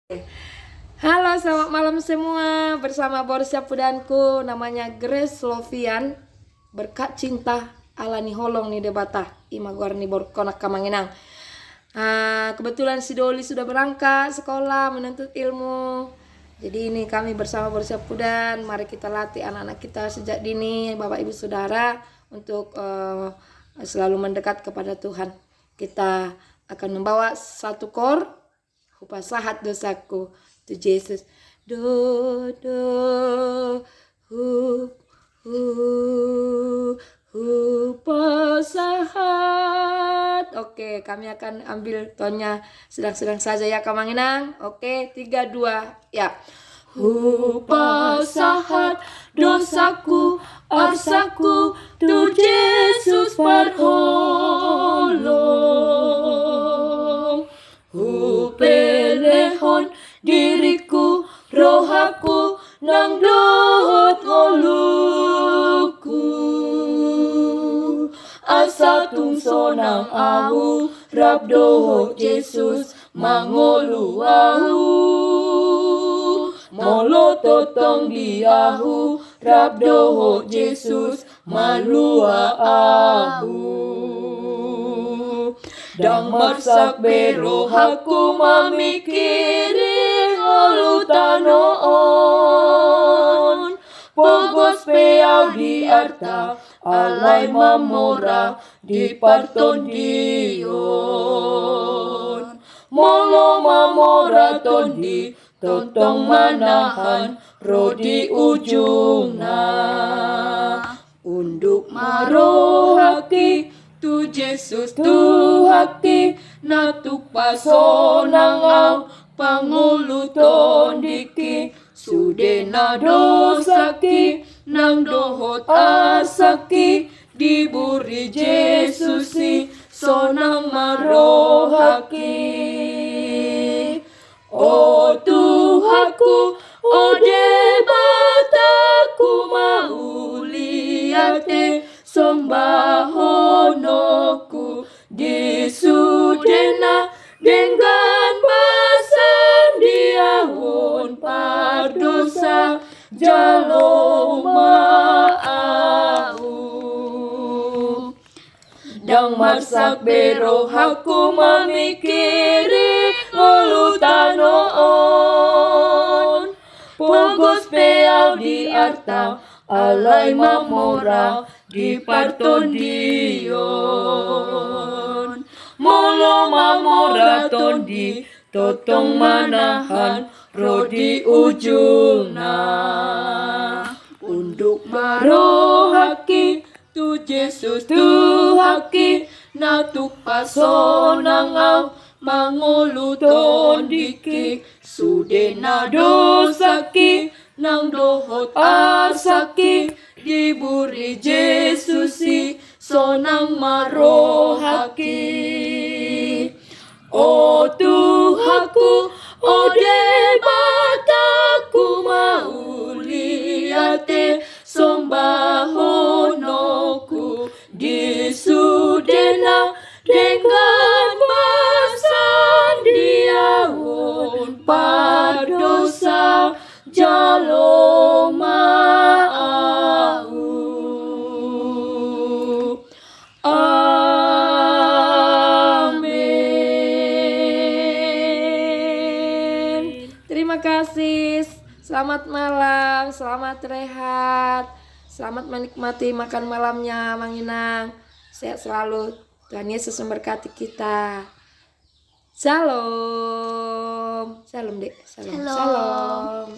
Halo, selamat malam semua. Bersama Borsia Pudanku, namanya Grace Lovian. Berkat cinta alani holong ni debata imagor ni borkonak kamanginang. Kebetulan si Doli sudah berangkat sekolah menuntut ilmu. Jadi ini kami bersama Borsia Pudan. Mari kita latih anak-anak kita sejak dini, Bapak Ibu Saudara, untuk selalu mendekat kepada Tuhan. Kita akan membawa satu kor, Hupasahat dosaku to Jesus. Do do hu pasahat. Oke, kami akan ambil tonnya sedang-sedang saja ya Kamanginang. Oke, 3 2 ya. Pasahat dosaku arsaku tu Jesus berholong. Pelehon diriku rohaku nang dohot ngoluku asa tung sonang ahu rab dohot Jesus mangolu ahu molo totong diahu rab dohot Jesus malua ahu dang marsak bero haku mamikiri olutanoon pogos peau di arta alay mamora di parton dion molo mamora tondi totong manahan rodi ujungna unduk marohaki tu Jesus tu hati natuk pasonang au pangulu tondiki sudena dosaki nang dohot asaki diburi Jesusi sonang marohaki o Tuhaku o debataku mauliate sombahonoku disudena dengan basan diawon pardosa jaloma au dang marsak bero haku mamikiri ngolutanoon pogos peau di arta alay mamora di parton dion molo mamora tondi totong manahan rodi ujungna unduk marohaki tu Jesus tu haki natuk pasonang au mangolu tondiki sudena dosaki nang dohot asaki diburi Jesusi sonang marohaki o Tuhaku o debataku mauliate sombahonoku disudena dengan basan diawon pardosa jaloma au amin. Terima kasih. Selamat malam, selamat rehat, selamat menikmati makan malamnya Manginang. Sehat selalu. Tuhan Yesus memberkati kita. Shalom. Shalom, Dek. Shalom. Shalom. Shalom.